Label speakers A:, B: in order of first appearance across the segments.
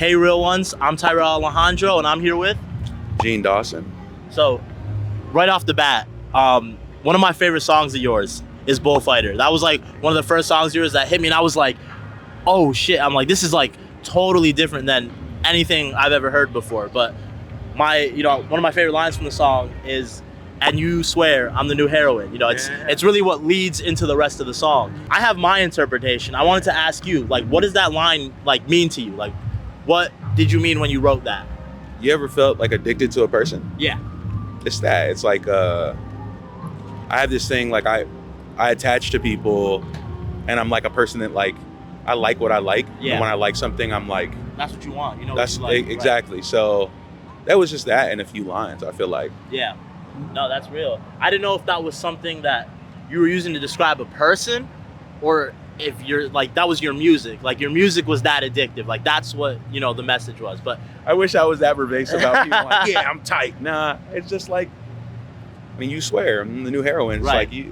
A: Hey Real Ones, I'm Tyrel Alejandro, and I'm here with
B: Jean Dawson.
A: So, right off the bat, one of my favorite songs of yours is Bullfighter. That was like one of the first songs of yours that hit me, and I was like, oh shit, I'm like, this is like totally different than anything I've ever heard before. But one of my favorite lines from the song is, and you swear I'm the new heroine. It's really what leads into the rest of the song. I have my interpretation. I wanted to ask you, like, what does that line like mean to you? Like, what did you mean when you wrote that?
B: You ever felt like addicted to a person?
A: Yeah.
B: It's that. It's like I have this thing, like I attach to people, and I'm like a person that like I like what I like.
A: Yeah.
B: And when I like something, I'm like,
A: that's what you want. You know.
B: That's
A: what you like,
B: exactly. Right. So that was just that in a few lines. I feel like.
A: Yeah. No, that's real. I didn't know if that was something that you were using to describe a person, or if you're like that was your music. Like your music was that addictive. Like that's what the message was. But
B: I wish I was that verbose about people. Like, yeah, I'm tight. Nah, it's just like, I mean, you swear I'm the new heroine. It's
A: right.
B: like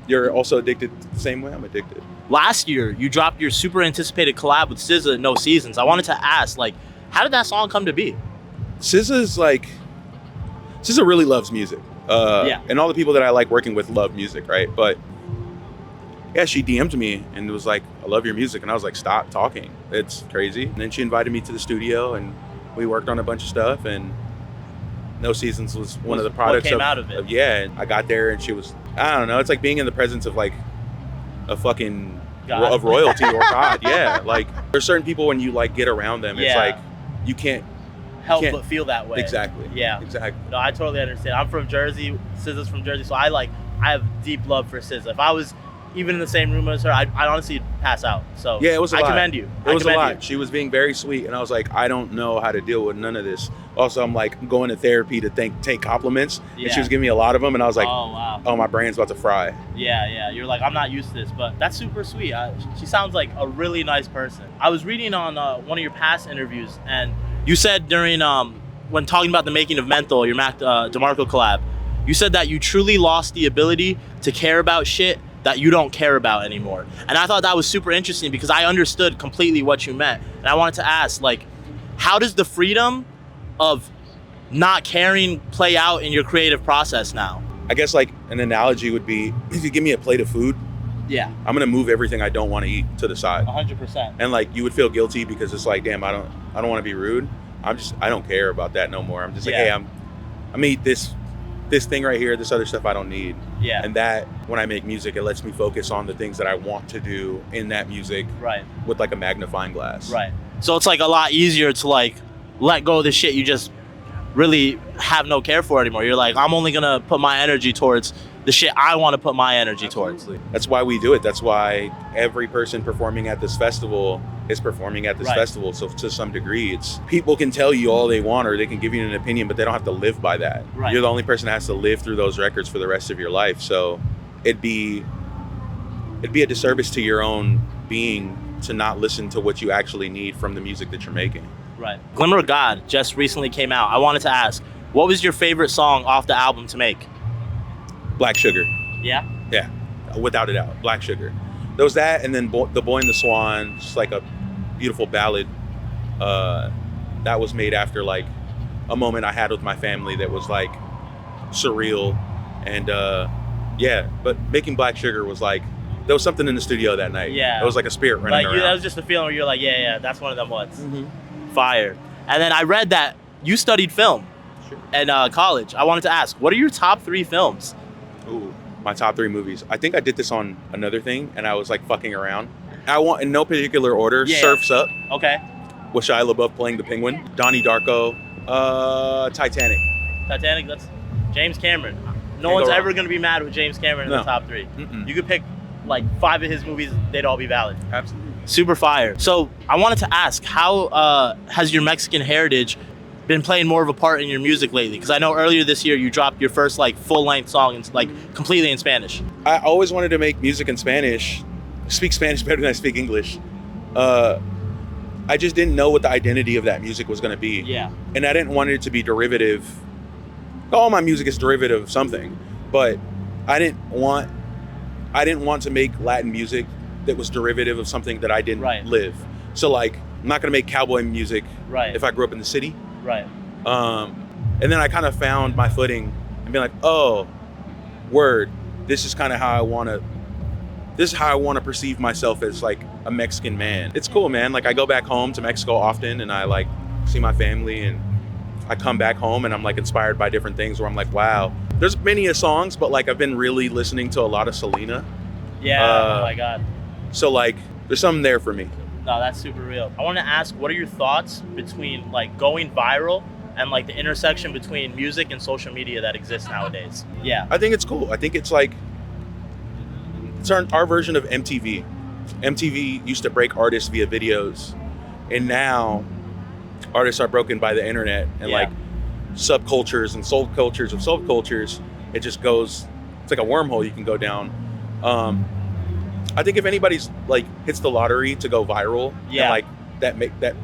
B: you're also addicted the same way I'm addicted.
A: Last year, you dropped your super anticipated collab with SZA, No Seasons. I wanted to ask, like, how did that song come to be?
B: SZA really loves music. And all the people that I like working with love music, right? But yeah, she DM'd me and was like, I love your music. And I was like, stop talking. It's crazy. And then she invited me to the studio and we worked on a bunch of stuff, and No Seasons was one of the products
A: what came out of it.
B: And I got there and she was, I don't know, it's like being in the presence of like a fucking
A: God.
B: Of royalty or God. Yeah. Like there's certain people when you like get around them, it's like you can't
A: help but feel that way.
B: Exactly.
A: Yeah.
B: Exactly.
A: No, I totally understand. I'm from Jersey. SZA's from Jersey, so I have deep love for SZA. If I was even in the same room as her, I'd honestly pass out. So
B: yeah, it was a lot.
A: I commend you.
B: It was a lot. She was being very sweet, and I was like, I don't know how to deal with none of this. Also, I'm like going to therapy to take compliments, and she was giving me a lot of them, and I was like,
A: oh wow,
B: oh, my brain's about to fry.
A: Yeah. You're like, I'm not used to this, but that's super sweet. She sounds like a really nice person. I was reading on one of your past interviews, and you said during when talking about the making of Menthol, your Mac DeMarco collab, you said that you truly lost the ability to care about shit that you don't care about anymore. And I thought that was super interesting because I understood completely what you meant. And I wanted to ask, like, how does the freedom of not caring play out in your creative process now?
B: I guess like an analogy would be, if you give me a plate of food, I'm gonna move everything I don't want to eat to the side.
A: 100%.
B: And like you would feel guilty because it's like, damn, I don't want to be rude. I don't care about that no more. I'm just like, hey, I'm gonna eat this thing right here, this other stuff I don't need.
A: Yeah.
B: And that when I make music, it lets me focus on the things that I want to do in that music.
A: Right.
B: With like a magnifying glass.
A: Right. So it's like a lot easier to like let go of the shit you just really have no care for anymore. You're like, I'm only gonna put my energy towards the shit I want to put my energy towards.
B: That's why we do it. That's why every person performing at this festival is performing at this festival. So to some degree, it's people can tell you all they want or they can give you an opinion, but they don't have to live by that.
A: Right.
B: You're the only person that has to live through those records for the rest of your life. So it'd be a disservice to your own being to not listen to what you actually need from the music that you're making.
A: Right. Glimmer of God just recently came out. I wanted to ask, what was your favorite song off the album to make?
B: Black Sugar.
A: Yeah?
B: Yeah, without a doubt. Black Sugar. There was that, and then The Boy and the Swan, just like a beautiful ballad that was made after like a moment I had with my family that was like surreal. And but making Black Sugar was like, there was something in the studio that night. Yeah. It was like a spirit running around.
A: That was just a feeling where you're like, yeah, that's one of them ones. Mm-hmm. Fire. And then I read that you studied film in college. I wanted to ask, what are your top 3 films?
B: Ooh, my top 3 movies. I think I did this on another thing, and I was like fucking around. I want, in no particular order, Surf's Up.
A: Okay.
B: With Shia LaBeouf playing the penguin. Donnie Darko. Titanic.
A: Titanic, that's James Cameron. No one's ever going to be mad with James Cameron in the top 3. Mm-mm. You could pick like 5 of his movies, they'd all be valid.
B: Absolutely.
A: Super fire. So I wanted to ask, how has your Mexican heritage been playing more of a part in your music lately? Because I know earlier this year you dropped your first like full-length song and like completely in Spanish.
B: I always wanted to make music in Spanish, speak Spanish better than I speak English. I just didn't know what the identity of that music was going to be.
A: Yeah.
B: And I didn't want it to be derivative. All my music is derivative of something, but I didn't want to make Latin music that was derivative of something that I didn't live. So like I'm not gonna make cowboy music
A: Right.
B: if I grew up in the city.
A: Right.
B: And then I kind of found my footing and being like, oh, word, this is kind of how I want to perceive myself as like a Mexican man. It's cool, man. Like I go back home to Mexico often and I like see my family, and I come back home and I'm like inspired by different things where I'm like, wow, there's many songs, but like I've been really listening to a lot of Selena.
A: Yeah. Oh my God.
B: So like there's something there for me.
A: No, that's super real. I want to ask, what are your thoughts between like going viral and like the intersection between music and social media that exists nowadays? Yeah.
B: I think it's cool. I think it's like, it's our version of MTV. MTV used to break artists via videos, and now artists are broken by the internet and like subcultures and subcultures of subcultures. It just goes, it's like a wormhole you can go down. I think if anybody's like hits the lottery to go viral, and like that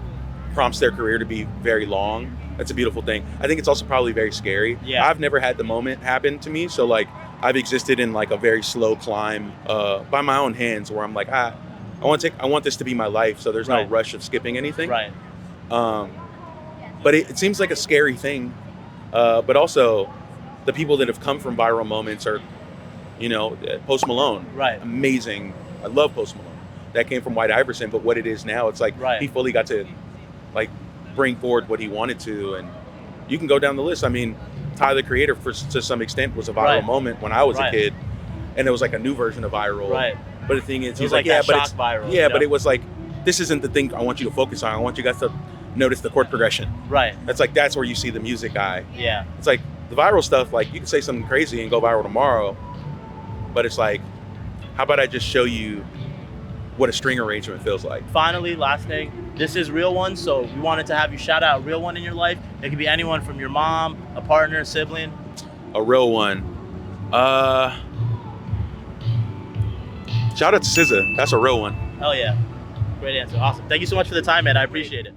B: prompts their career to be very long, that's a beautiful thing. I think it's also probably very scary.
A: Yeah.
B: I've never had the moment happen to me, so like I've existed in like a very slow climb by my own hands, where I'm like, I want this to be my life, so there's no rush of skipping anything.
A: Right.
B: But it seems like a scary thing. But also, the people that have come from viral moments are, Post Malone.
A: Right.
B: Amazing. I love Post Malone. That came from White Iverson, but what it is now, it's like he fully got to like bring forward what he wanted to, and you can go down the list. I mean, Tyler the Creator, to some extent, was a viral moment when I was a kid, and it was like a new version of viral.
A: Right.
B: But the thing is,
A: he's like, but it's viral.
B: Yeah, but it was like, this isn't the thing I want you to focus on. I want you guys to notice the chord progression.
A: Right.
B: That's where you see the music guy.
A: Yeah.
B: It's like the viral stuff. Like you can say something crazy and go viral tomorrow, but it's like, how about I just show you what a string arrangement feels like?
A: Finally, last thing, this is Real One, so we wanted to have you shout out a real one in your life. It could be anyone from your mom, a partner, a sibling.
B: A real one. Shout out to SZA. That's a real one.
A: Hell yeah. Great answer. Awesome. Thank you so much for the time, man. I appreciate it.